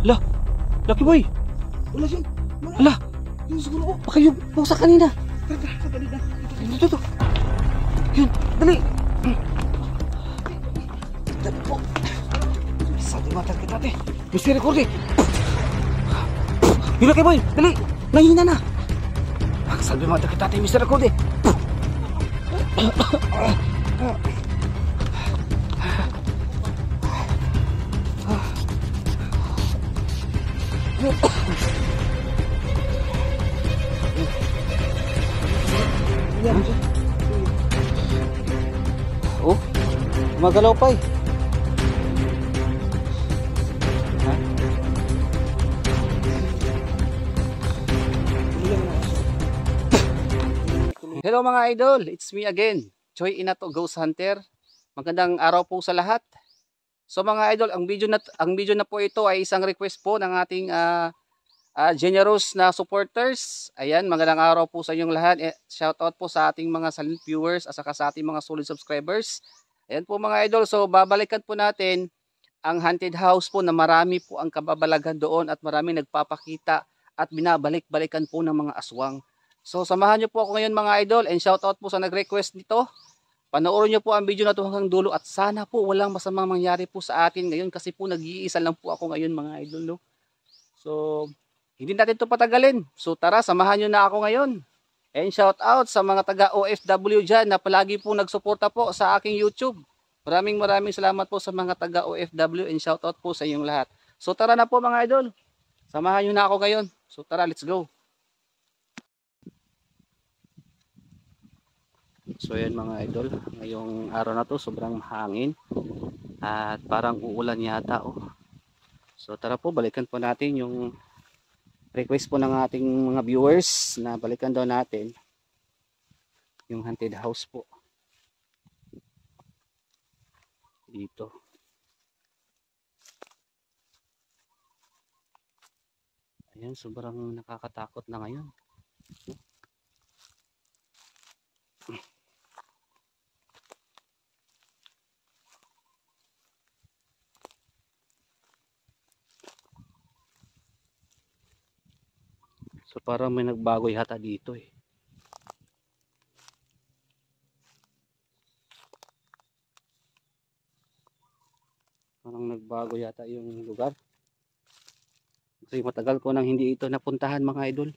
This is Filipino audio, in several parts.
Hala, Lucky Boy. Wala dyan. Hala, Yun siguro ko. baka yung pusa kanina. Sandali na. Ito. Yun, dali. Dali po. Sabi mata kita natin. Mr. Record eh. Yun, Lucky Boy, dali. Nahihina na. Sabi mata kita natin, Mr. Record eh. Oh, magalaw pa eh. Hello mga idol, it's me again, Choi Inato Ghost Hunter. Magandang araw po sa lahat. So mga idol, ang video na po ito ay isang request po ng ating generous na supporters. Ayan, magandang araw po sa inyong lahat. Shoutout po sa ating mga silent viewers at saka sa ating mga solid subscribers. Ayan po mga idol, so babalikan po natin ang haunted house po na marami po ang kababalagan doon at marami nagpapakita at binabalik-balikan po ng mga aswang. So samahan nyo po ako ngayon mga idol, and shoutout po sa nag-request nito. Panoorin nyo po ang video na ito hanggang dulo at sana po walang masamang mangyari po sa atin ngayon kasi po nag-iisa lang po ako ngayon mga idol. No? So hindi natin ito patagalin. So tara, samahan nyo na ako ngayon. And shout out sa mga taga OFW dyan na palagi po nagsuporta po sa aking YouTube. Maraming salamat po sa mga taga OFW and shout out po sa inyong lahat. So tara na po mga idol. Samahan nyo na ako ngayon. So tara, let's go. So yan mga idol, ngayong araw na to sobrang hangin at parang uulan yata oh. So tara po, balikan po natin yung request po ng ating mga viewers na balikan daw natin yung haunted house po dito. Ayan, sobrang nakakatakot na ngayon. So parang may nagbago yata dito eh. Parang nagbago yata yung lugar. Kasi matagal ko nang hindi ito napuntahan mga idol.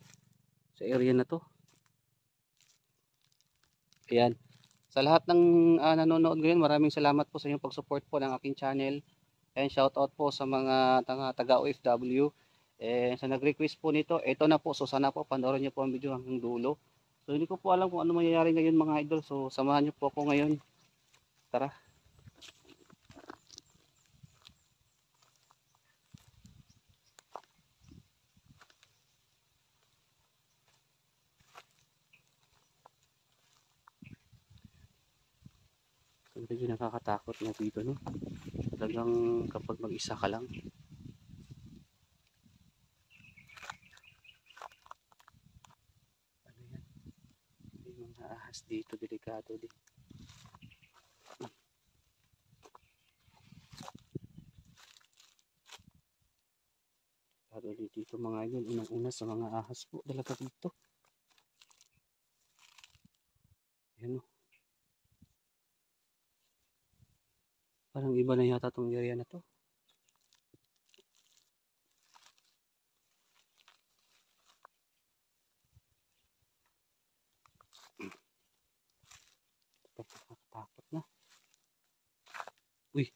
Sa area na to. Ayan. Sa lahat ng nanonood ngayon, maraming salamat po sa inyong pag-support po ng aking channel. And shout out po sa mga taga OFW. Sa nag-request po nito, ito na po. So sana po panoorin niyo po ang video hanggang dulo. So hindi ko po alam kung ano mangyayari ngayon mga idol. So samahan niyo po ako ngayon. Tara. So, medyo nakakatakot na dito no. Talagang kapag mag-isa ka lang. Ahas dito, delikado din. Delikado dito mga idol, unang-una sa mga ahas po talaga dito. Ayan o. Parang iba na yata itong area na to. Takot na. Uy.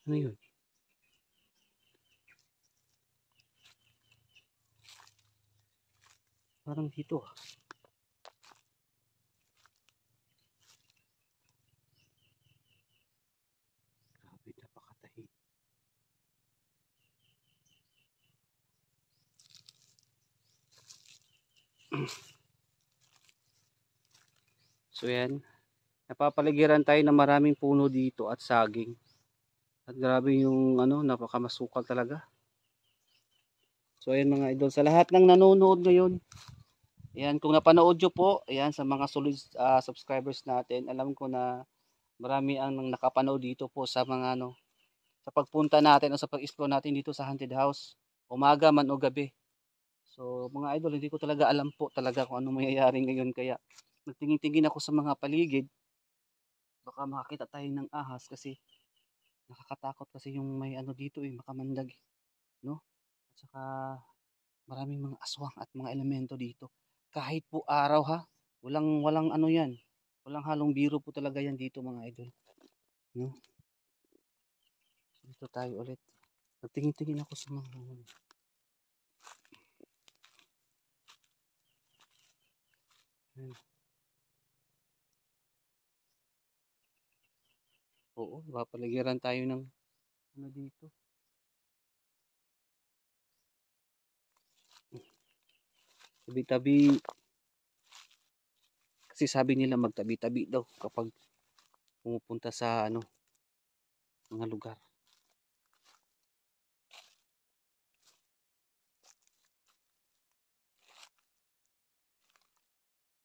Ano yun? Parang dito ah. Grabe, napakatahi. So yan. Napapaligiran tayo ng maraming puno dito at saging. At grabe yung napakamasukal talaga. So ayan mga idol, sa lahat ng nanonood ngayon, ayan, kung napanood nyo po, ayan, sa mga solid subscribers natin, alam ko na marami ang nakapanood dito po sa mga sa pagpunta natin o sa pag-explore natin dito sa haunted house. Umaga man o gabi. So mga idol, hindi ko talaga alam po talaga kung anong mangyayari ngayon, kaya nagtingin-tingin ako sa mga paligid. Baka makakita tayo ng ahas kasi nakakatakot kasi yung may ano dito makamandag, no? At saka maraming mga aswang at mga elemento dito. Kahit po araw ha, walang walang ano yan. Walang halong biro po talaga yan dito mga idol, no? Dito tayo ulit. Nagtingin-tingin ako sa mga Ayan. Oo, papaligiran tayo ng ano dito. Tabi-tabi. Kasi sabi nila magtabi-tabi daw kapag pumupunta sa ano, mga lugar.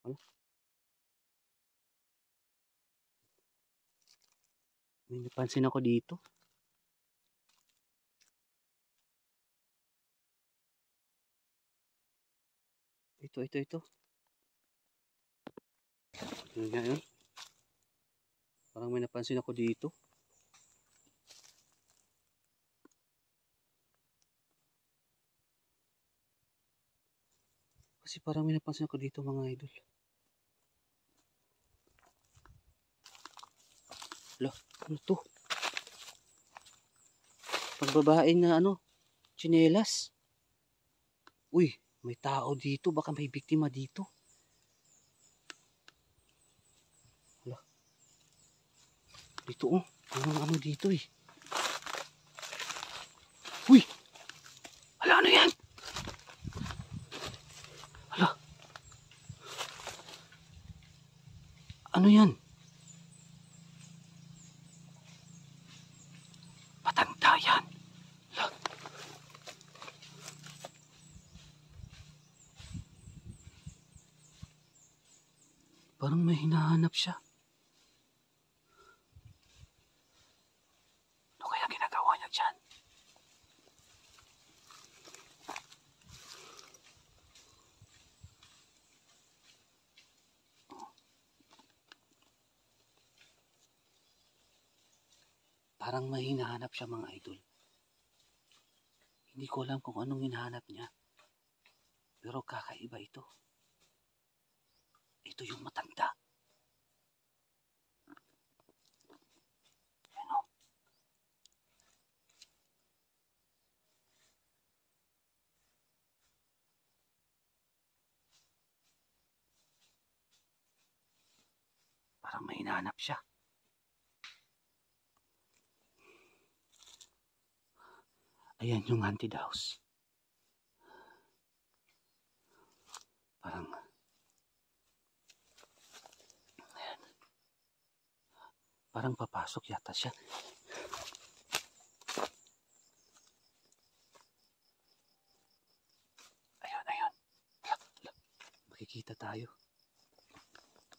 Ano? May napansin ako dito. Ito. Yun nga yun. Parang may napansin ako dito. Kasi parang may napansin ako dito mga idol. Hala, ano to? Pagbabae na ano, tsinelas. Uy, may tao dito. Baka may biktima dito. Hala. Dito oh. Ano dito eh. Uy! Hala, ano yan? Hala. Ano yan? Matanda yan. Hala. Parang may hinahanap siya. Ano kaya ginagawa niya dyan? Parang may hinahanap siya mga idol. Hindi ko alam kung anong hinahanap niya. Pero kakaiba ito. Ito yung matanda. Ano? Parang may hinahanap siya. Ayan yung haunted house. Parang ayan. Parang papasok yata siya. Ayun. Makikita tayo.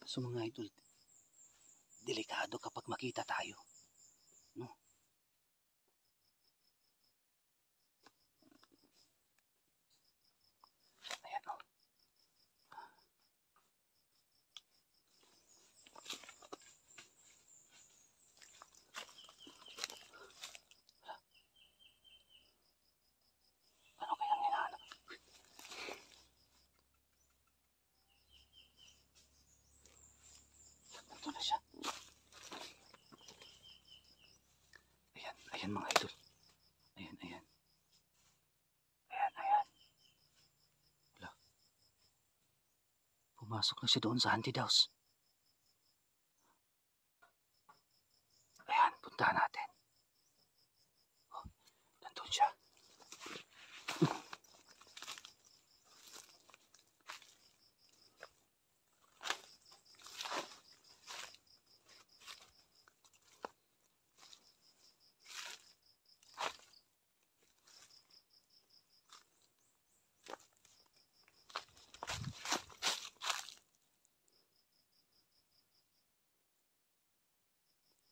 So mga idol, delikado kapag makita tayo. No? Ayan o. Ano kayang hinahanap? Ito na siya. Ayan mga idol. Ayan. Ayan. Wala. Pumasok na siya doon sa haunted house. Ayan, puntahan natin. Oh, nandun siya.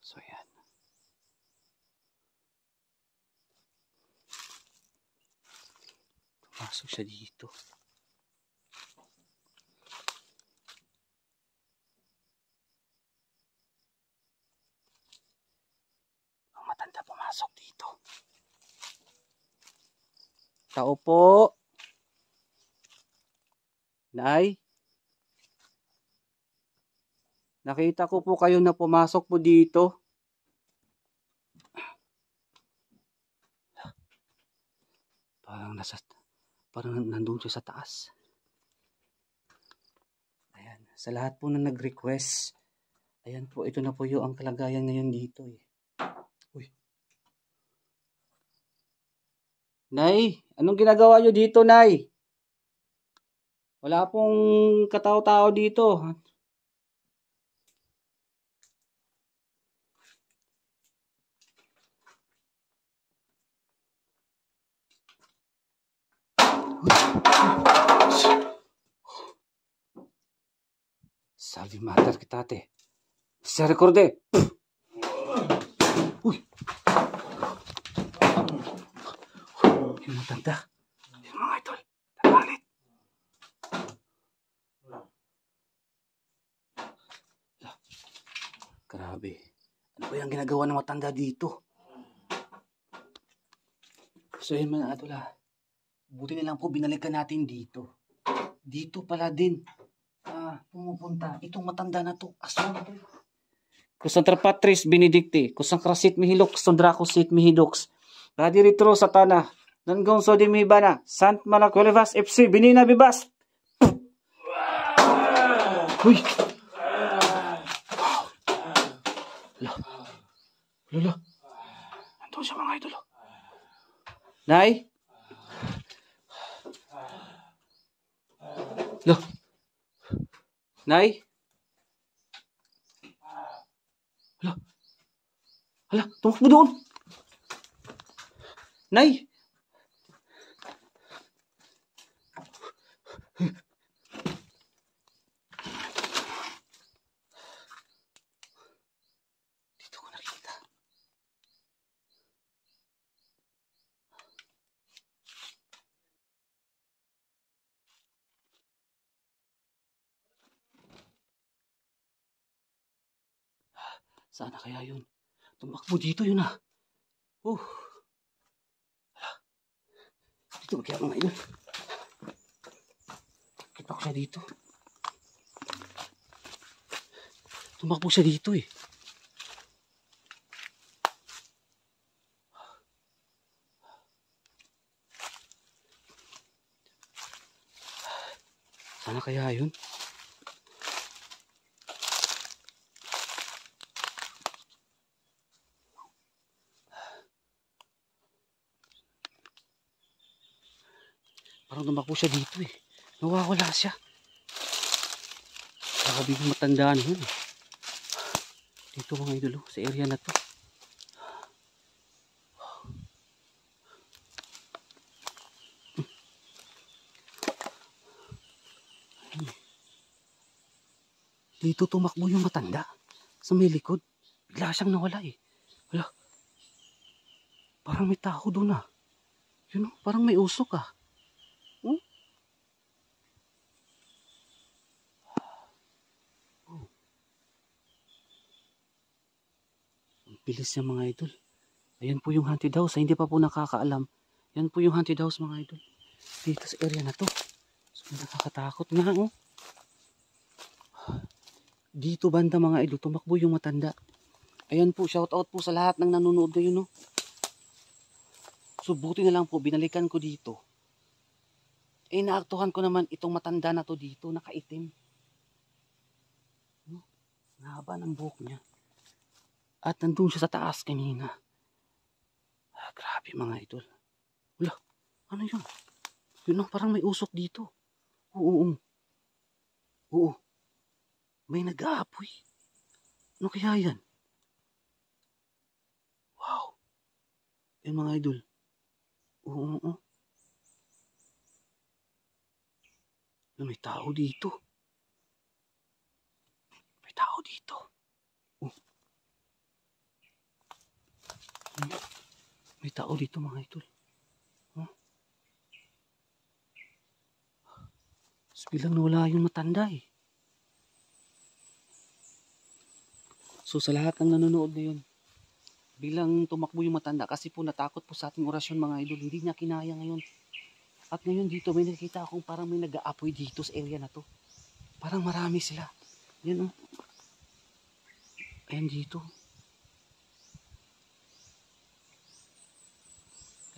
So yan. Pasok siya dito. Ang matanda pumasok dito. Tao po. Nay? Nakita ko po kayo na pumasok po dito. Parang nandun siya sa taas. Ayan, sa lahat po na nag-request. Ayan po, ito na po yung ang kalagayan ngayon dito eh. Uy. Nay, anong ginagawa nyo dito, Nay? Wala pong katao-tao dito. Salve mater kitate. Se recorde. Uy. Yung matanda. Yung mga idol. Nagalit. Grabe. Ano ba yung ginagawa ng matanda dito? So yun mga idol buti na lang po binalikan natin dito. Dito pala din. Pumupunta. Itong matanda na to. Aswang to. Kusantra Patris Benedicti. Kusangkrasit mihilok. Kusondrakusit mihidux. Radi ritro satana. Nanggong so di mihibana. Sant Malacolevas FC. Binina bibas. Uy. Lolo. Nandun siya mga idol. Nay? Loh. Nay? Hala, tumakbo doon. Nay? Dito ko nakita. Sana kaya yun? Tumakbo dito yun Dito kaya mga yun. Kita ko siya dito. Tumakbo siya dito eh. Sana kaya yun? Parang tumakbo siya dito eh. Nawawala siya. Grabe yung matandaan yun eh. Dito mga idolo, sa area na to. Dito tumakbo yung matanda. Sa may likod. Bigla siyang nawala eh. Wala. Parang may tao doon Yun parang may usok Bilis niya mga idol. Ayan po yung haunted house. Hindi pa po nakakaalam. Yan po yung haunted house mga idol. Dito sa area na to. So, nakakatakot nga Dito banda mga idol. Tumakbo yung matanda. Ayan po. Shout out po sa lahat ng nanonood ngayon So buti na lang po. Binalikan ko dito. Naaktuhan ko naman itong matanda na to dito. Nakaitim. Haba ng buhok niya. At nandun siya sa taas kanina. Grabe mga idol. Wala, ano yun? Yun parang may usok dito. Oo. May nag-aapoy. Ano kaya yan? Wow. Yan mga idol. Oo. May tao dito. May tao dito. May tao dito mga idol. So, biglang nawala yung matanda eh. So sa lahat ng nanonood ngayon, bilang tumakbo yung matanda kasi po natakot po sa ating orasyon mga idol, hindi niya kinaya ngayon. At ngayon dito may nakita akong parang may nag-aapoy dito sa area na to. Parang marami sila. Yan oh. Ayan dito.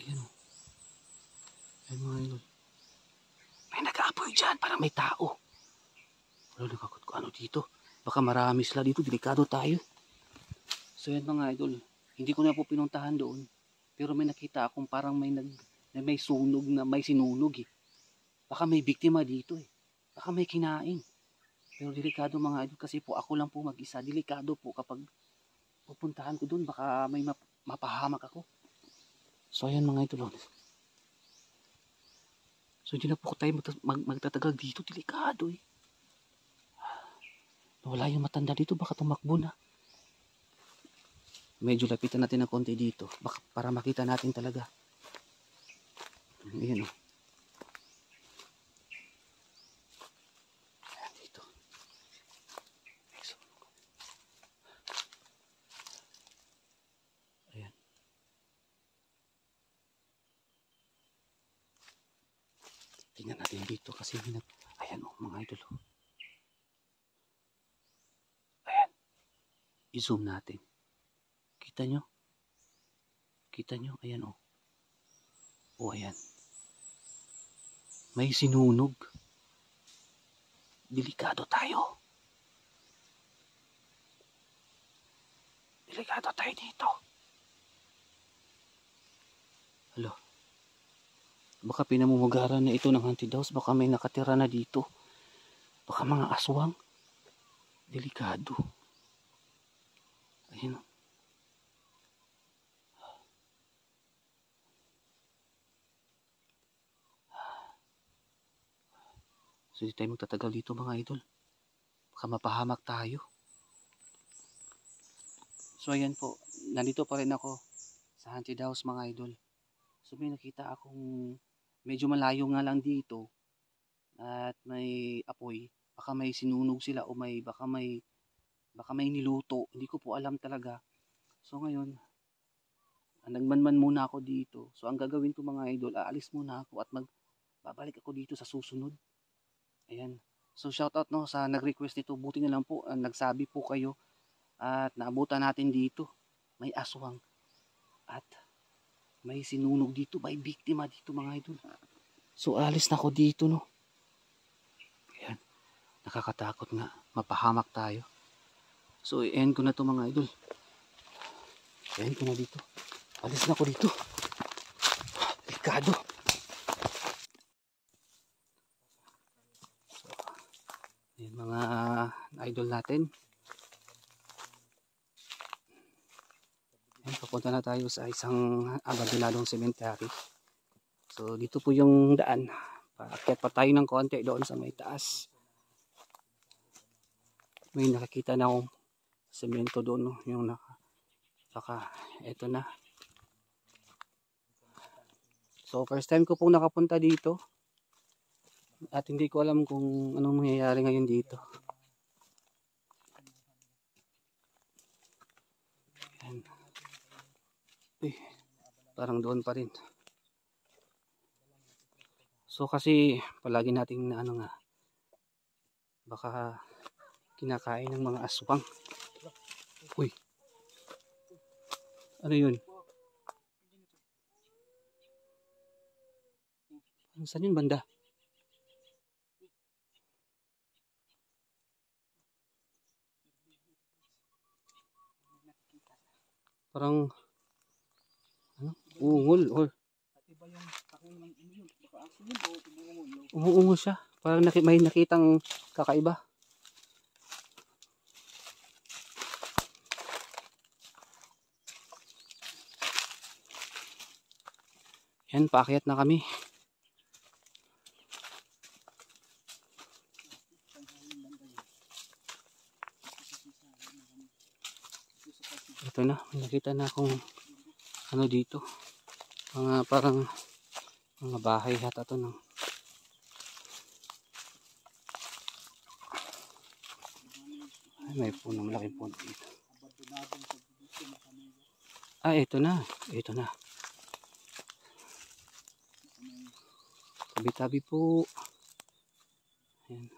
Ayan oh. Ayan mga idol. May nag-aapoy dyan, parang may tao. Wala nakakot ko ano dito. Baka marami sila dito, delikado tayo. So yan mga idol, hindi ko na po pinuntahan doon. Pero may nakita akong parang may sunog na may sinunog eh. Baka may biktima dito eh. Baka may kinain. Pero delikado mga idol kasi po ako lang po mag-isa. Delikado po kapag pupuntahan ko doon. Baka may mapahamak ako. So ayan mga idol. So hindi na po tayo magtatagal dito. Delikado eh. Wala yung matanda dito. Baka tumakbo na. Medyo lapitan natin ng konti dito. Baka para makita natin talaga. Ayan o. Ayan dito. Ayan. Tingnan natin dito kasi ayan o mga idol o. Ayan. I-zoom natin. Kita nyo? Kita nyo? Ayan o. O ayan. May sinunog. Delikado tayo. Delikado tayo dito. Alo. Baka pinamumugaran na ito ng haunted house. Baka may nakatira na dito. Baka mga aswang. Delikado. Ayan o. So hindi tayo magtatagal dito mga idol. Baka mapahamak tayo. So ayan po. Nandito pa rin ako sa haunted house mga idol. So may nakita akong medyo malayo nga lang dito. At may apoy. Baka may sinunog sila o baka may niluto. Hindi ko po alam talaga. So ngayon, nagmanman muna ako dito. So ang gagawin ko mga idol, aalis muna ako at babalik ako dito sa susunod. Ayan. So shoutout no sa nag-request nito. Buti na lang po nagsabi po kayo at naabutan natin dito. May aswang at may sinunog dito. May biktima dito mga idol. So alis na ako dito no. Ayan. Nakakatakot nga. Mapahamak tayo. So i-end ko na to mga idol. I-end ko na dito. Alis na ako dito. Delikado. Ayan mga idol natin. Ayan, papunta na tayo sa isang abandonadong cemetery. So dito po yung daan. Paakyat pa tayo ng konti doon sa may taas. May nakakita na akong semento doon. No? Yung baka eto na. So first time ko pong nakapunta dito. At hindi ko alam kung anong mangyayari ngayon dito. Ayan. Uy, parang doon pa rin. So kasi palagi nating baka kinakain ng mga aswang. Uy. Ano yun? Saan yun banda? Parang ungol or umuungol siya. Parang may nakitang kakaiba. Yan, paakyat na kami. Ito na, nakita na akong dito. Parang mga bahay hata to no. Ay, may puno, malaking puno dito. Ah, ito na. Ito na. Tabi-tabi po. Ayan.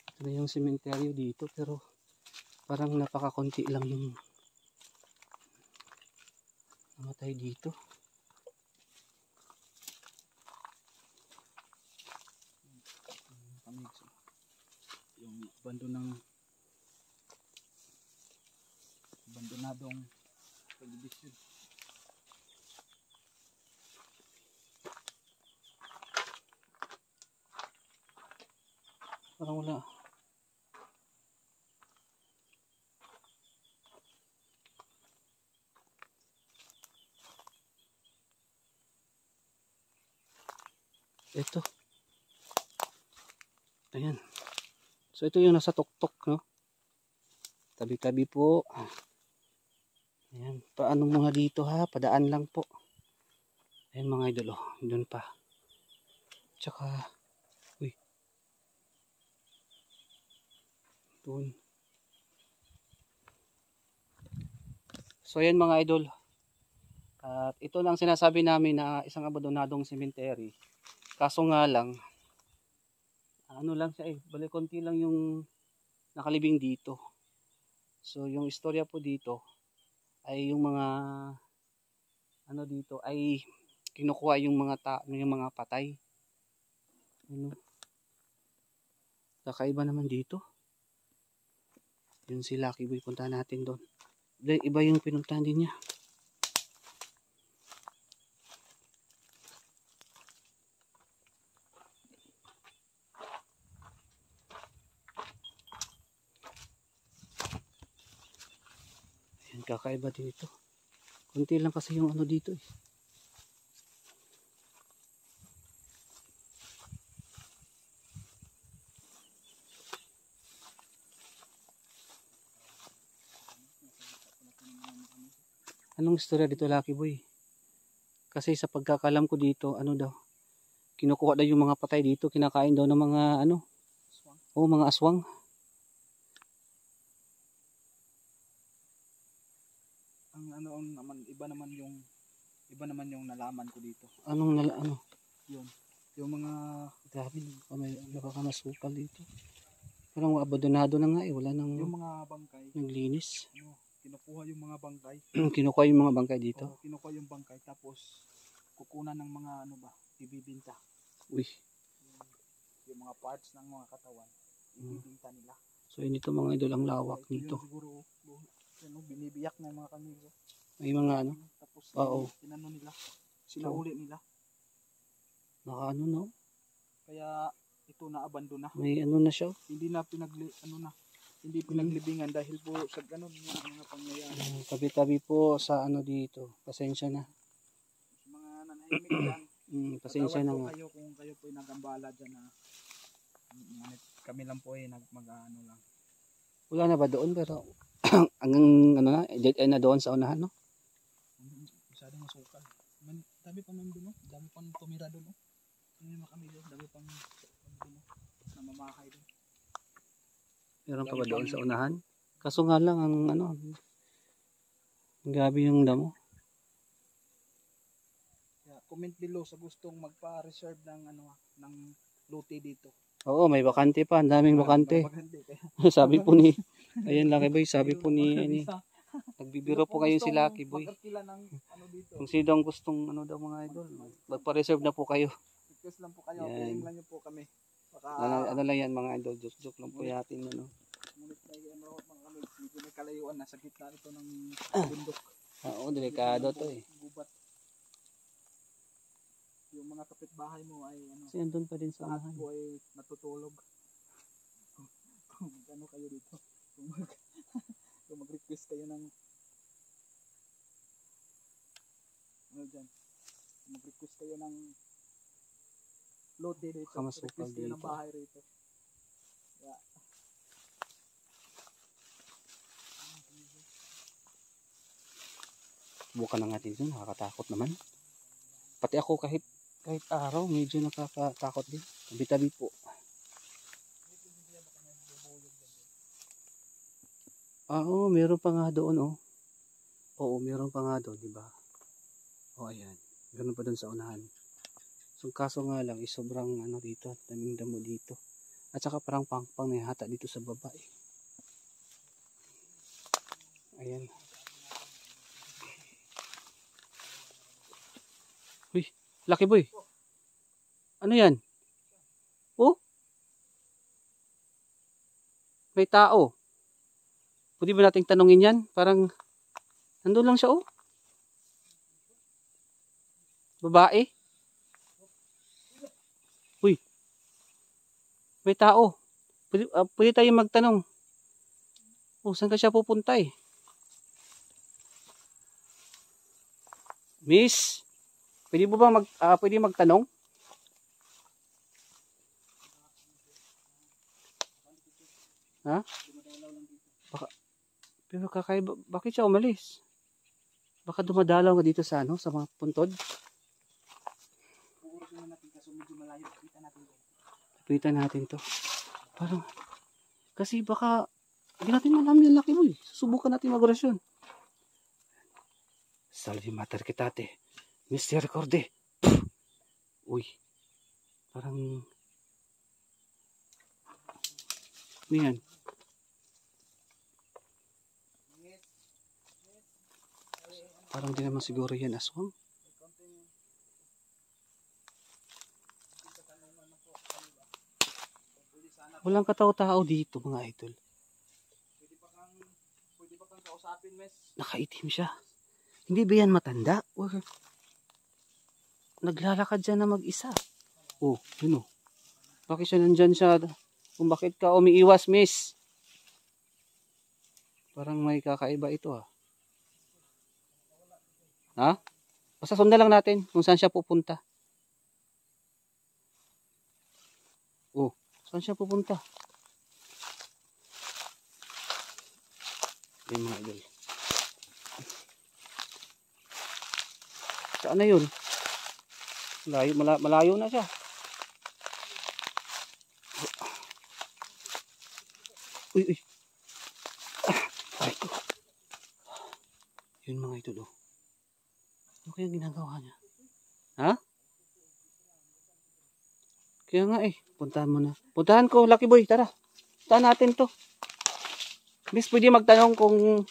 Ito na yung sementeryo dito, pero parang napakakunti lang yung namatay dito. Yung abandonadong subdivision. Parang wala. Ito. Ayan. So ito yung nasa tuktok, no? Tabi-tabi po. Ayan. Paano mga dito ha? Padaan lang po. Ayan mga idol, oh. Doon pa. Tsaka, uy. Doon. So ayan mga idol. At ito lang sinasabi namin na isang abandonadong cemetery. Kaso nga lang, ano lang siya bali konti lang yung nakalibing dito. So yung istorya po dito ay yung mga ano dito ay kinukuha yung mga patay. Ano? Kakaiba naman dito. Yun si Lucky Boy, punta natin doon. Iba yung pinuntahan din niya. Ayan, kakaiba dito. Kunti lang kasi yung ano dito eh. Anong istorya dito, Lucky Boy? Kasi sa pagkakalam ko dito, ano daw, kinukuha daw yung mga patay dito, kinakain daw ng mga ano, aswang. Oo, mga aswang. Ang iba naman yung nalaman ko dito. Ano? Yung mga Grabe, may nakakamasukan dito. Parang abandonado na nga eh, wala nang yung mga bangkay. naglinis. Kinukuha yung mga bangkay. Kinukuha yung mga bangkay dito. Oo, kinukuha yung bangkay tapos kukunan ng mga ibibinta. Uy. Yung mga parts ng mga katawan, ibibinta nila. So yun ito mga idol, ang lawak nito. Siguro binibiyak ng mga kamigo. May mga ano. Tapos Oo. tinano nila. Sinauli nila. Naka ano no? Kaya ito na abandona. May ano na siya. Hindi pinaglibingan dahil po sa ganun mga pangyayari. Tabi-tabi po sa ano dito. Pasensya na. Mga nanahimik dyan. Pasensya na nga. Kayo kung kayo po nagambala dyan na kami lang po mag-ano lang. Wala na ba doon pero hanggang ano na, dead end na doon sa unahan no? Masyadong masukal. Dami pa man doon, dami pang tumira doon. Ano kami doon, dami pang namamahay doon. Meron pa ba doon sa unahan? Kaso nga lang ang ano, grabe yung damo. Comment below sa gustong magpa-reserve ng lote dito. Oo, may bakante pa, ang daming bakante. Sabi po ni, ayan Lucky Boy, sabi po ni, nagbibiro po kayo si Lucky Boy. Kung sino ang gustong ano daw mga idol, magpa-reserve na po kayo. Request lang po kayo, piling lang niyo po kami. Ano lang yan mga idol, joke lang po yatin yan. Ngunit medyo may kalayuan, nasa gitna ito ng bundok. Oo, delikado to eh. Gubat. Yung mga kapitbahay mo ay Kasi andun pa din sa lahat unahan. po ay natutulog. Kung ano kayo dito, kung mag-request kayo ng mag-request kayo ng lote dito, Kamasukal request kayo ng dito. bahay rito. Yeah. Bukan na natin ito, nakakatakot naman. Pati ako kahit Kahit araw, medyo nakakatakot din. Tabi-tabi po. Oo, meron pa nga doon, oh. Oo, meron pa nga doon, di ba? O, ayan. Ganun pa doon sa unahan. So, kaso nga lang, sobrang ano dito, daming damo dito. At saka parang pang-pang na hata dito sa baba, eh. Ayan. Uy, Lucky Boy. Ano yan? Oh? May tao. Pwede ba nating tanungin yan? Parang, nandun lang siya, oh. Babae. Uy. May tao. Pwede tayong magtanong. Oh, saan ka siya pupunta, eh? Miss, pwede mo ba pwede magtanong? Ha? Pero kakaiba, bakit siya umalis? Baka dumadalaw nga dito sa ano, sa mga puntod. Lapitan natin to. Parang, kasi baka, hindi natin malam yung Lucky Boy. Susubukan natin mag-orasyon. Salve mater kitate. Misericorde. Uy. Parang, ano yan? Parang di naman siguro yan aswang. Walang katao-tao dito mga idol. Pwede ba kang kausapin, Mes? Nakaitim siya. Hindi ba yan matanda? Or naglalakad siya na mag-isa? Oh, yun oh. Bakit siya nandyan siya? Kung bakit ka umiiwas, miss? Parang may kakaiba ito ah. Ha? Basta sundan lang natin kung saan siya pupunta. Oh, saan siya pupunta? Ayun mga idol. Saan na yun? Malayo na siya. Uy, uy. Ay ko. Yun mga idol oh. Ano kaya ginagawa niya? Ha? Kaya nga eh. Puntahan mo na. Puntahan ko, Lucky Boy. Tara. Puntahan natin to. Miss, pwede magtanong kung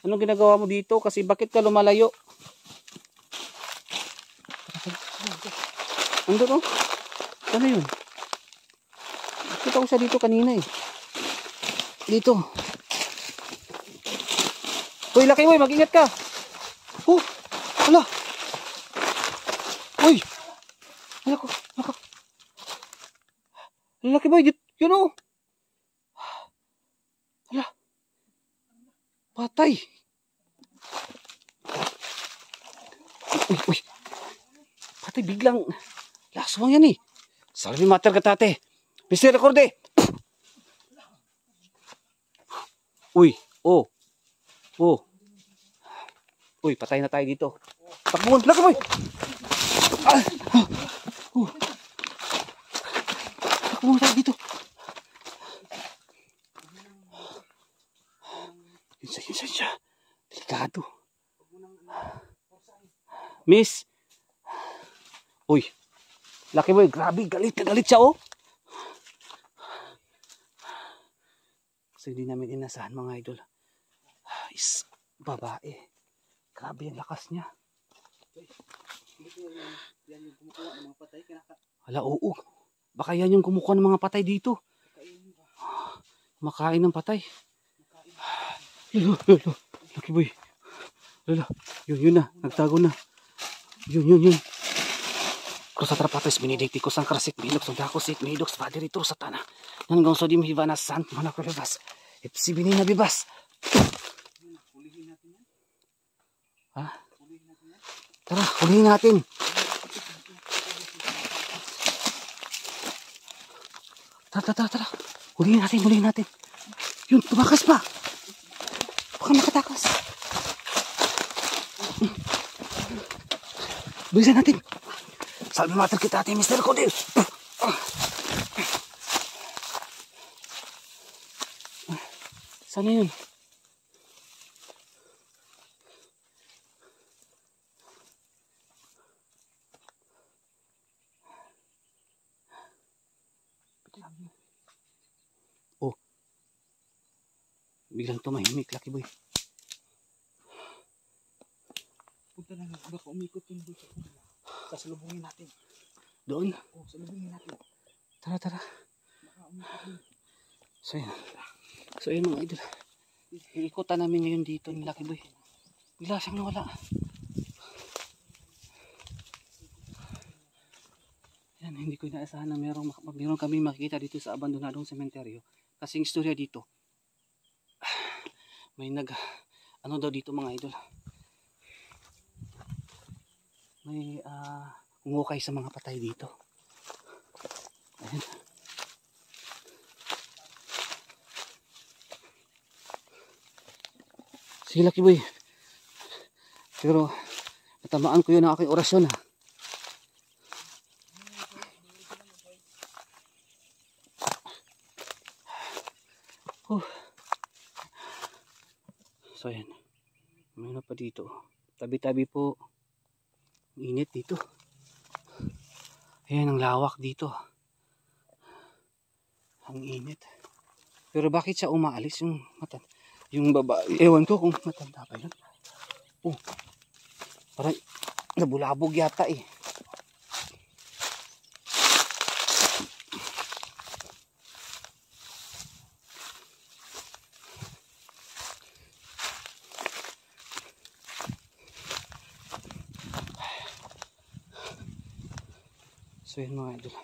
anong ginagawa mo dito kasi bakit ka lumalayo? Andun oh. Ano yun? Nakita ko siya dito kanina eh. Dito. Uy, Lucky Boy, mag-ingat ka. Oh, wala. Uy. Alako. Lucky Boy, yun oh. Wala. Patay. Uy. Patay biglang. Laswang yan eh. Salve mater katate. Misericorde. Uy, oh. Uy, patay na tayo dito. Takbuhan, Lucky Boy. Takbuhan tayo dito. Yun siya. Delikado. Miss. Uy. Lucky Boy, grabe. Galit siya oh. So hindi namin inasahan mga idol. Is babae. Grabe ang lakas niya. Yan yung kumukuha ng mga patay. Hala, oo. Baka yan yung kumukuha ng mga patay dito. Makain ng patay. Lucky Boy. Lala. Yun na. Nagtago na. Yun. Krusa trapates benedicticus ang krasik bilok sodakos it midox paderitur satana. Nanggang sodim hivana sant manakulevas. Ipsi binina bibas. Hulihin natin yan. Ha? Tara, hulihin natin. Tara. Hulihin natin. Yun, tumakas pa. Baka makatakas. Bilisan natin. Salve mater kita ate Mr. Codil. Sana yun? Oh. Biglang tumahimik, Lucky Boy. Punta na nga, baka umikot yun doon sa kanila. Sasalubungin natin. Doon? Oo, salubungin natin. Tara, tara. Baka umikot doon. So yun. So yun mga idol. Iikutan namin ngayon dito ni Lucky Boy. Bigla siyang nawala. Yan, hindi ko inaasahan na meron kami makikita dito sa abandonadong sementeryo. Kasing istorya dito. May ano daw dito mga idol. May umukay sa mga patay dito. Ayan. Sige Lucky Boy. Pero natamaan ko yun ang aking orasyon ha. So ayan. Mayroon pa dito. Tabi-tabi po. Init dito. Ayan ang lawak dito. Ang init. Pero bakit siya umaalis yung babae? Ewan ko kung matanda pa yun. Oh. Parang nabulabog yata eh. So yun mga idol.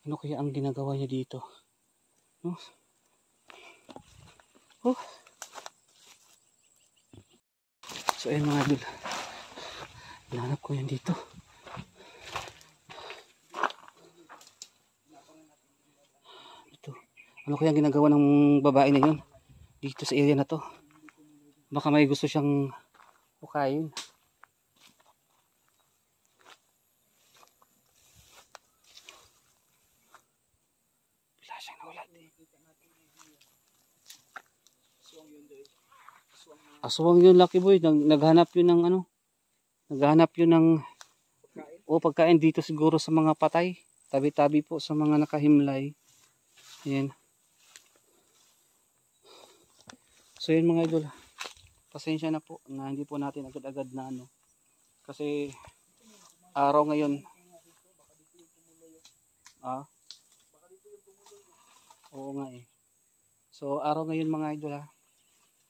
Ano kaya ang ginagawa niya dito? No? Oh. So yun mga idol. Hinahanap ko yan dito. Ito. Ano kaya ang ginagawa ng babae na yun? Dito sa area na to. Baka may gusto siyang hukayin. Aswang yun Lucky Boy, naghanap yun ng ano, naghanap yun ng pagkain dito siguro sa mga patay, tabi-tabi po sa mga nakahimlay. Ayan. So yun mga idol, pasensya na po na hindi po natin agad-agad na ano, kasi araw ngayon oo nga eh. So araw ngayon mga idol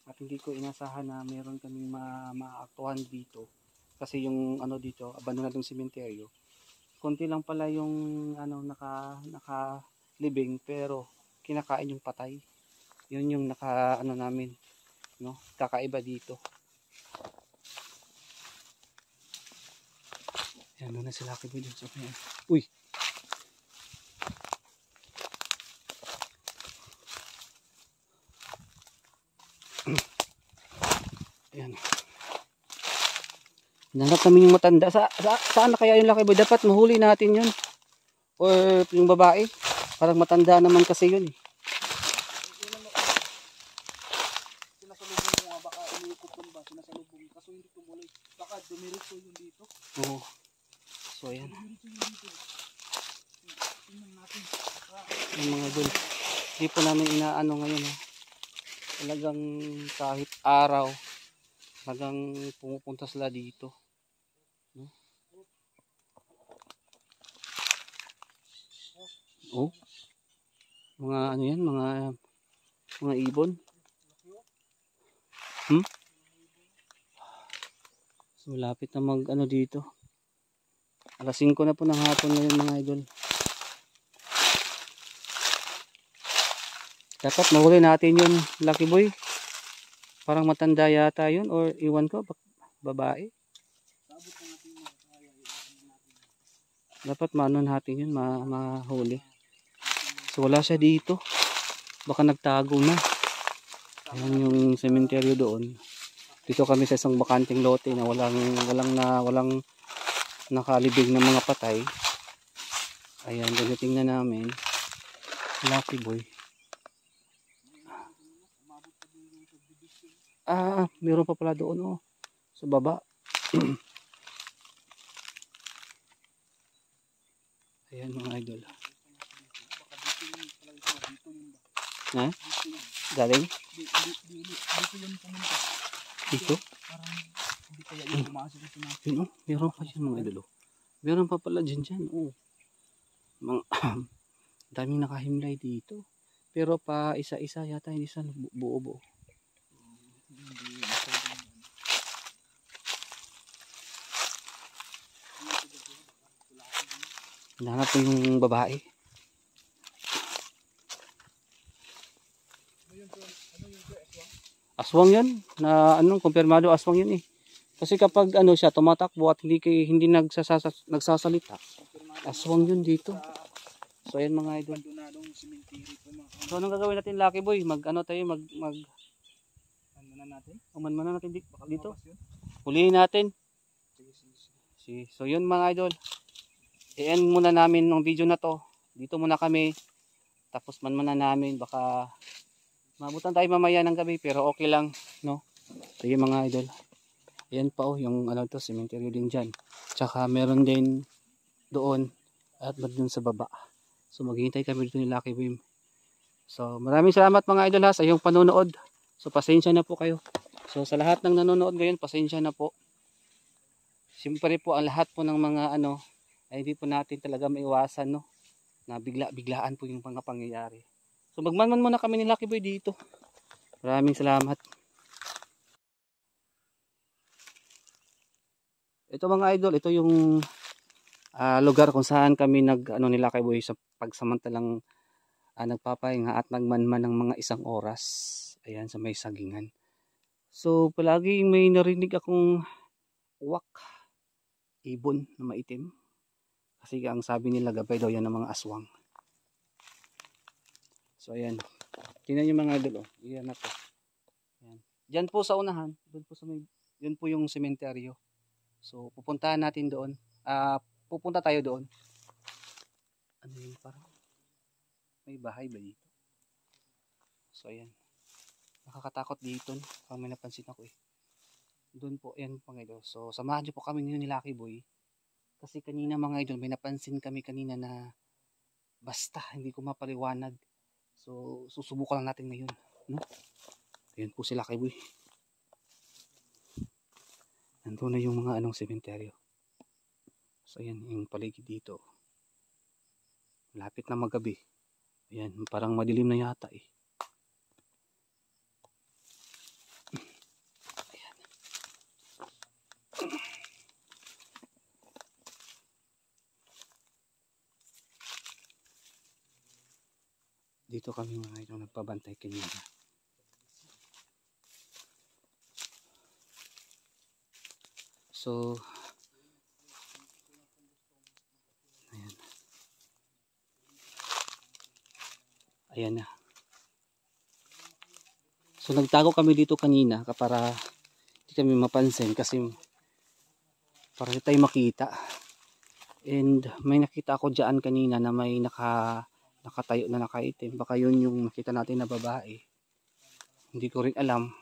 at hindi ko inasahan na meron kaming maaktuhan dito kasi yung ano dito abandonadong sementeryo, konti lang pala yung ano naka living pero kinakain yung patay. Yun yung naka ano namin, no, kakaiba dito. Yan na sila Lucky Boy dun sa kanya. Uy. Ayan. Nanap kami yung matanda. Saan na kaya yung Lucky Boy? Dapat mahuli natin yun. Or yung babae. Parang matanda naman kasi yun. Sinasalubong mo nga, baka umiikot yun ba? Sinasalubong. Kaso hindi tumuloy. Baka dumiritso yun dito. Oo. So ayan. Dumiritso yun dito. Tingnan natin. Yung mga dun. Hindi po namin inaano ngayon. Talagang kahit araw. Talagang pumupunta sila dito. No? Oh. Mga ano yan, mga ibon. So lapit na mag ano dito. Alas 5 na po ng hapon ngayon mga idol. Dapat mahuli natin yun Lucky Boy. Parang matanda yata yun or iwan ko babae. Dapat maano natin yun, mahuli. So wala siya dito. Baka nagtago na. Ayan yung sementeryo doon. Dito kami sa isang bakanting lote na walang nakalibing ng mga patay. Ayan, gamitin na namin. Lucky boy. Meron pa pala doon, oh. Sa baba. Ayan mga idol. Ha? Galing? Dito yun pumunta. Dito? Parang hindi kaya yung pumasok ito na. Yun, oh. Meron pa dyan mga idol, oh. Meron pa pala dyan, oh. Mga daming nakahimlay dito. Pero pa isa-isa yata, hindi sa buo-buo. Hinahanap ko yung babae. Aswang yan. Na anong kumpirmado aswang yun eh. Kasi kapag ano siya tumatakbo at hindi nagsasalita. Aswang yun dito. So ayan mga idol. So anong gagawin natin Lucky Boy? Ano natin? Uman natin dito. Hulihin natin. So yun mga idol. I-end muna namin ng video na to. Dito muna kami. Tapos man namin. Baka mabutan tayo mamaya ng gabi. Pero okay lang. No? So yun mga idol. Ayan pa oh. Yung ano to. Cemetery din dyan. Tsaka meron din doon. At doon sa baba. So maghihintay kami dito ni Lucky Boy. So maraming salamat mga idol ha. Sa iyong panonood. So pasensya na po kayo. So sa lahat ng nanonood ngayon. Pasensya na po. Siyempre po ang lahat po ng mga ano. Ay hindi po natin talaga maiwasan no na biglaan po yung mga pangyayari. So magmanman muna kami ni Lucky Boy dito. Maraming salamat. Ito mga idol, ito yung lugar kung saan kami ni Lucky Boy sa pagsamantalang nagpapahinga at nagmanman ng mga 1 oras. Ayan sa may sagingan. So palagi may narinig akong uwak, ibon na maitim. Kasi ang sabi nila gabay daw yan ng mga aswang. So ayan. Tingnan niyo mga idol oh. Iyan na to. Ayan. Diyan po sa unahan, doon po sa may yun po yung sementeryo. So pupuntahan natin doon. Pupunta tayo doon. Ano yun parang may bahay ba dito? So ayan. Nakakatakot dito. Parang may napansin ako eh. Doon po, ayan mga idol. So samahan niyo po kami ngayon ni Lucky Boy. Kasi kanina mga idol, may napansin kami kanina na basta hindi ko mapaliwanag. So susubukan lang natin ngayon, no? Ayan po si Lucky Boy. Nandun na yung mga sementeryo. So ayan yung paligid dito. Malapit na magabi. Ayan, parang madilim na yata eh. Ayan. Dito kami mga idol nagpabantay kanina. So ayan. Ayan na. So nagtago kami dito kanina para hindi kami mapansin kasi para hindi tayo makita. And may nakita ako dyan kanina na may nakatayo na nakaitim. Baka yun yung nakita natin na babae. Hindi ko rin alam.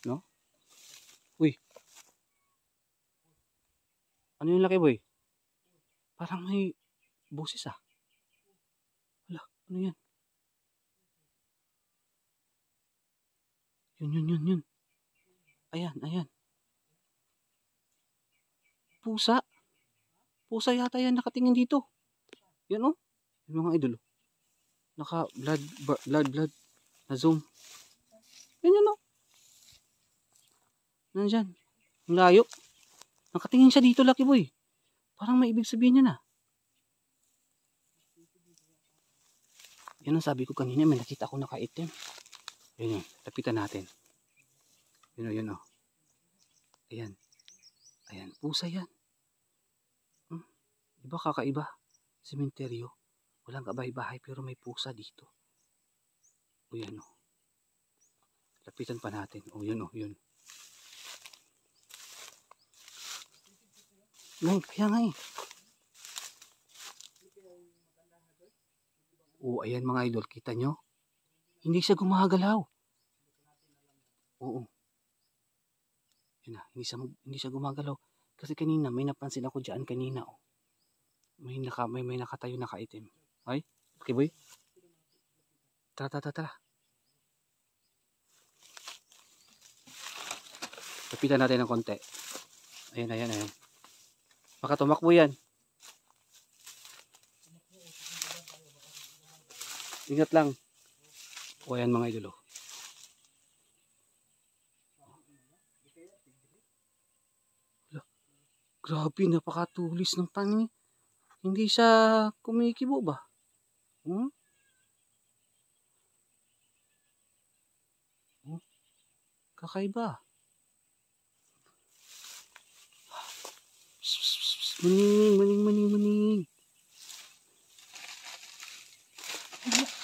No? Uy. Ano yung Lucky Boy? Parang may busis ah. Wala. Ano yan? Yun. Ayan. Pusa. Pusa yata yan nakatingin dito. Yan oh. Yung mga idol. Naka blood. Na zoom. Yan oh. Nandyan. Ang layo. Nakatingin siya dito Lucky Boy. Parang may ibig sabihin niya na. Yan ang sabi ko kanina. May nakita ako nakaitim. Yan yun. Lapitan natin. Yun oh. Ayan. Pusa yan. Diba kakaiba? Sementeryo. Walang kabahay-bahay pero may pusa dito. O yan oh. Lapitan pa natin. O yun oh. Yun. Kaya nga eh. Oo, ayan mga idol, kita nyo? Hindi siya gumagalaw. Oo. Yun na, hindi siya gumagalaw. Kasi kanina, may napansin ako dyan kanina. Oh. May nakatayo na kaitim. Ay, okay boy? Tara. Lapitan natin ng konti. Ayan. Baka tumakbo yan. Ingat lang. O ayan mga idolo. Grabe, napakatulis ng tani. Hindi siya kumikibo ba? Hmm? Kakaiba. Maning.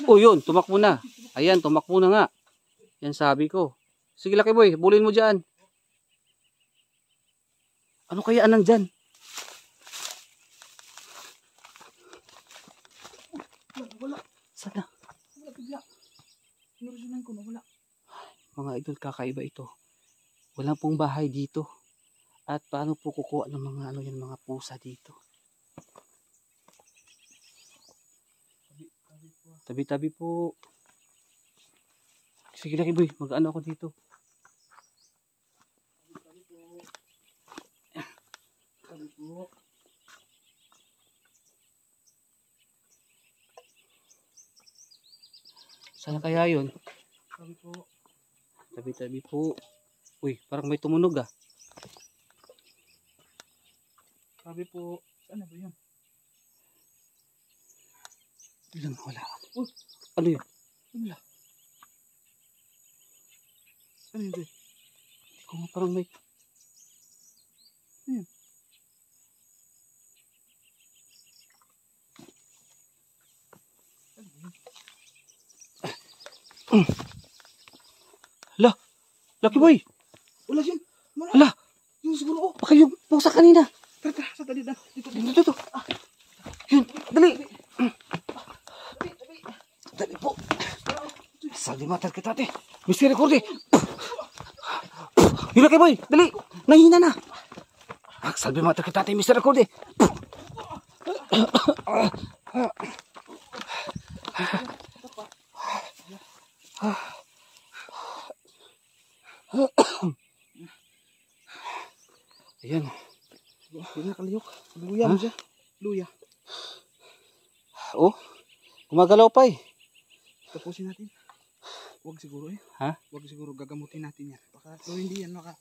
Oh, yun, tumakbo na. Ayan, tumakbo na nga. Yan sabi ko. Sige, Lucky Boy, bulin mo dyan. Ano kaya anang dyan? Wala. Sana. Wala bigla. Inorisunan ko na wala. Mga idol, kakaiba ito. Walang pong bahay dito. At paano po kukuha ng mga pusa dito? Tabi-tabi po. Sige, Lucky Boy, mag-ano ako dito. Tabi po. Sana kaya yun? Tabi po. Tabi-tabi po. Uy, parang may tumunog ah. Tabi po. Saan na ba yun? Bilang wala. Ano yun? Wala. Ano yun? Hindi ko nga parang may... Ano yun? Hala! Lucky Boy! Wala yun! Hala! Yung siguro oh! Baka yung pusa kanina! Tara! Sa dali na! Dito! Yun! Dali! Dali po! Saldi mater kita ate! Misteri Cordy! Yun Lucky Boy! Dali! Nahihina na! Saldi mater kita ate! Misteri Cordy! Ayan. Hindi na kaliyok. Luya mo siya. Luya. Oh, gumagalaw pa eh. Tapusin natin. Huwag siguro eh. Ha? Huwag siguro gagamutin natin yan. Baka pero hindi yan maka...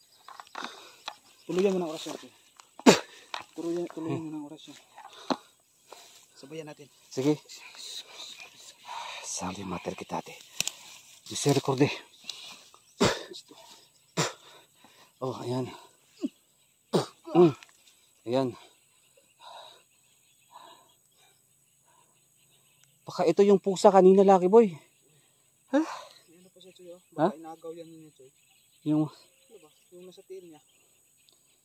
Tuluyan mo ng orasyon. Tuluyan mo ng orasyon. Sabayan natin. Sige. Saldi mater kita ate. Misteri Cordy. Oh, ayan. Ayan. Baka ito yung pusa kanina, Lucky Boy. Ha? Ano pa siya, Choy? Baka inagaw yan niya, Choy. Yung... Ano ba? Yung nasa tail niya.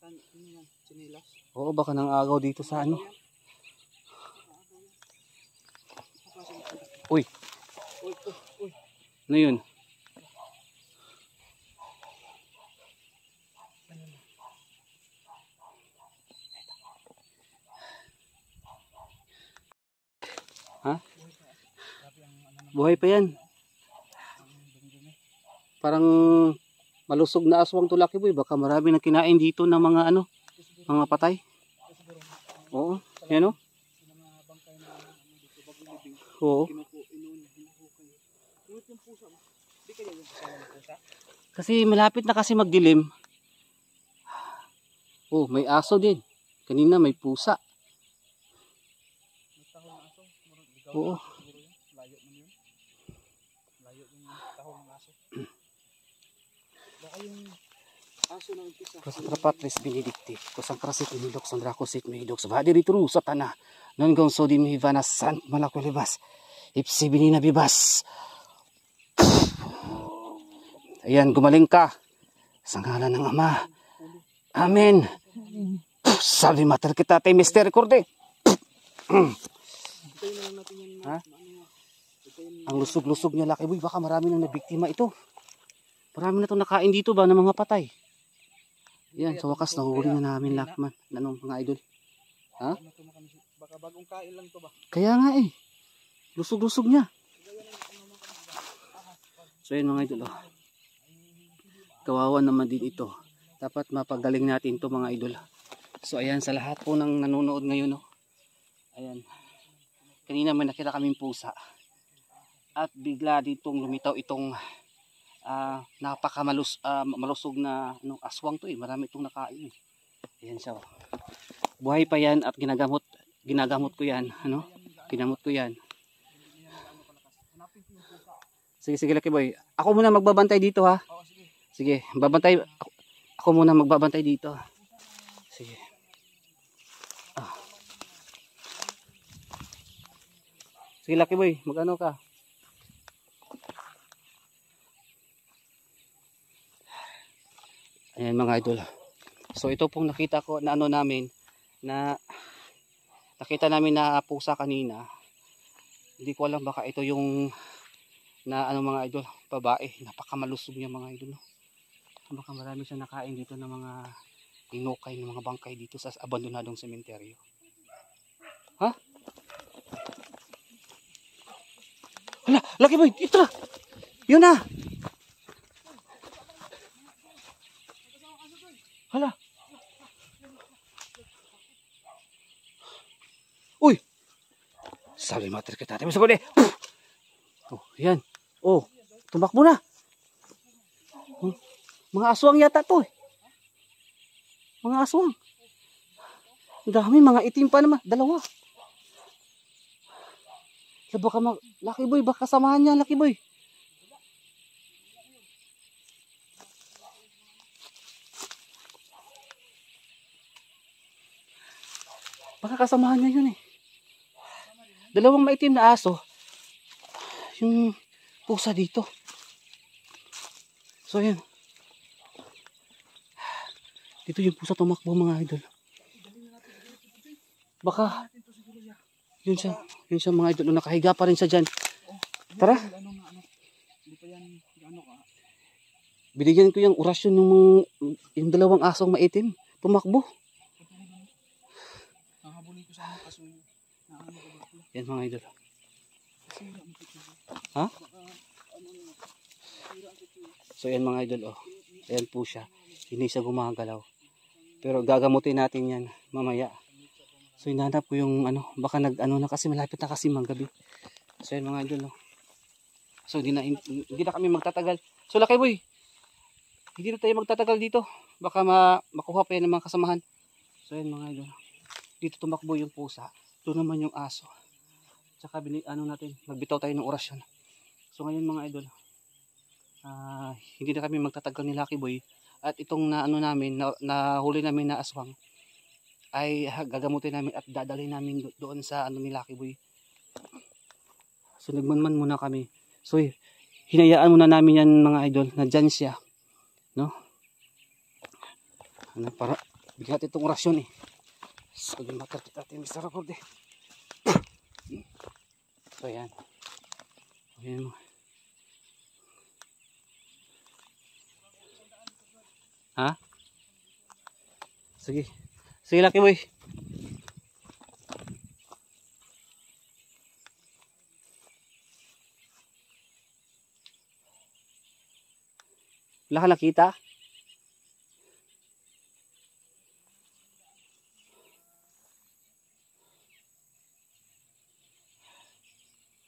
Saan? Ano yan? Sinilas? Oo, baka nang agaw dito sa ano. Uy. Uy. Ano yun? Ha? Buhay pa yan. Parang malusog na aswang to, Lucky Boy. Baka marami nang kinain dito ng mga ano, mga patay. Oo, yan o. Oo. Kasi malapit na kasi magdilim. Oh, may aso din. Kanina may pusa. Oo. Layo man yun. Layo yung tahong ng aso. Baka yung aso na umpisa. Kasapatris benedicti. Kusang krasit inilok sandrakosit mahidok. Sabadi rituru sa tanah. Nanggang sodi mihivana sant malakulibas. Ipsi binina bibas. Ayan, gumaling ka. Sa ngalan ng Ama. Amen. Salve mater kita te Misteri Cordy. Ha? Ang lusog-lusog niya, Lucky Boy. Baka marami nang nabiktima ito. Marami na itong nakain dito ba ng mga patay. Yan, sa wakas nahuli na namin lakman. Anong mga idol? Ha? Baka bagong kain lang to ba? Kaya nga eh. Lusog-lusog niya. So yun mga idol. Oh. Kawawa naman din ito. Dapat mapagaling natin to mga idol. So ayan, sa lahat po ng nanonood ngayon. Oh. Ayan. Kanina may nakita kaming pusa. At bigla ditong lumitaw itong malusog na aswang to eh. Marami itong nakain eh. Ayan siya. Oh. Buhay pa yan at ginagamot ko yan. Ano? Ginamot ko yan. Sige, sige Lucky Boy. Ako muna magbabantay dito ha. Sige, babantay. Ako muna magbabantay dito. Sige. Sige Lucky Boy, mag-ano ka? Ayan mga idol. So ito pong nakita ko na namin na nakita namin na pusa kanina. Hindi ko alam baka ito yung na mga idol, babae. Napakamalusog niya mga idol. No? Baka marami siyang nakain dito ng mga inukay ng mga bangkay dito sa abandonadong sementeryo. Ha? Hala, Lucky Boy, ito na. Yun na. Hala. Uy. Sabi mater kita. Tayo sa kundi. Oh, yan. Oh, tumakbo na. Mga aswang yata to eh. Mga aswang. Ang dami, mga itim pa naman. Dalawa. Baka Lucky Boy, baka samahan niya Lucky Boy. Baka kasamahan niya yun eh. Dalawang maitim na aso. Yung pusa dito. So yun. Dito yung pusa tumakbo mga idol. Baka yun siya mga idol. Nakahiga pa rin siya dyan. Tara. Binigyan ko yung orasyon yung dalawang asong maitim. Tumakbo. Yan mga idol. Ha? So yan mga idol. Oh. Ayan po siya. Hindi siya gumagalaw. Pero gagamutin natin yan mamaya. So hinanap ko yung baka na kasi malapit na kasi manggabi. So yan mga idol. Oh. So hindi na kami magtatagal. So Lucky Boy, hindi na tayo magtatagal dito. Baka makuha pa yan ng mga kasamahan. So yan mga idol. Dito tumakbo yung pusa. Doon naman yung aso. Tsaka natin, magbitaw tayo ng orasyon. So ngayon mga idol, hindi na kami magtatagal ni Lucky Boy. At itong namin, nahuli namin na aswang, ay gagamutin namin at dadalhin namin doon sa ni Lucky Boy. So nagmanman muna kami. So hinayaan muna namin yan mga idol, na dyan siya. No? Para bigyan natin itong orasyon eh. So matarkit natin Mr. Record eh. So yan. Ayan mo. Ha? Sige. Sige Lucky Boy. Wala ka nakita?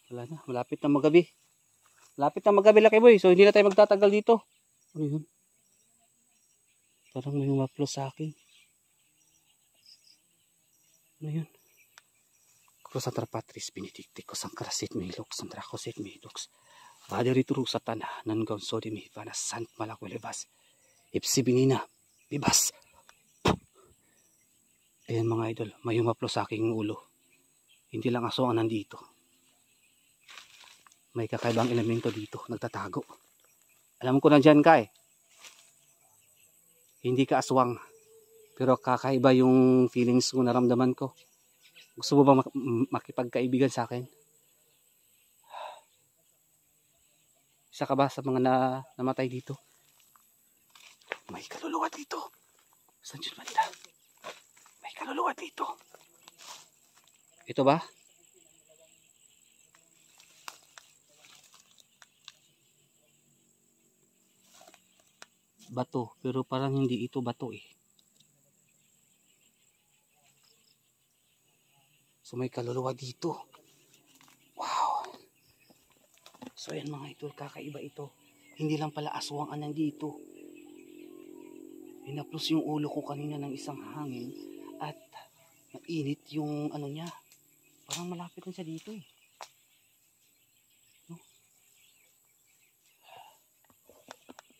Wala na, malapit na magabi. Malapit na magabi Lucky Boy, so hindi na tayo magtatagal dito. Ano yun? Parang may umaplo sa akin. Ano yun? Krosantra Patris Benedicticos ang karasit milok, sandrakosit milok. Padre turu satana, nangon sodimi, panas sant malakwelebas. Ipsibinina, bibas. Ayan mga idol, may umaplo sa aking ulo. Hindi lang aso ang nandito. May kakaibang elemento dito, nagtatago. Alam ko na dyan ka eh. Hindi ka aswang. Pero kakaiba yung feelings ko, naramdaman ko. Gusto mo ba makipagkaibigan sa akin? Isa ka ba sa mga namatay dito? May kaluluwa dito. Saan yun banda? May kaluluwa dito. Ito ba? Bato, pero parang hindi ito bato eh. So may kaluluwa dito. Wow. So ayan mga idol, kakaiba ito. Hindi lang pala aswang ang nandito. Pinaplos yung ulo ko kanina ng isang hangin at mainit yung ano niya. Parang malapit na siya dito eh. No?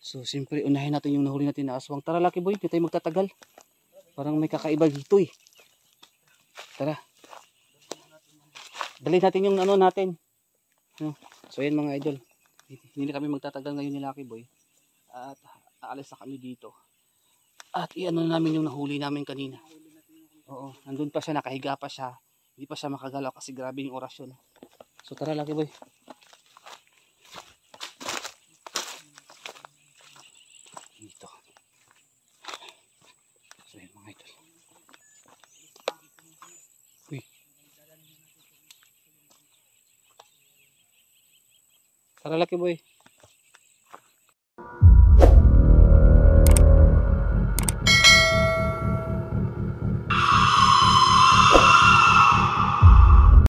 So siyempre unahin natin yung nahuli natin na aswang. Tara Lucky Boy, hindi tayo magtatagal. Parang may kakaiba dito eh. Tara. Dalhin natin yung ano natin. No? So yan mga idol. Hindi na kami magtatagal ngayon ni Lucky Boy. At aalis na kami dito. At iano namin yung nahuli namin kanina. Oo, nandun pa siya, nakahiga pa siya. Hindi pa siya makagalaw kasi grabe yung orasyon. So tara Lucky Boy. Dito. So yan mga idol. Uy. Tara Lucky Boy.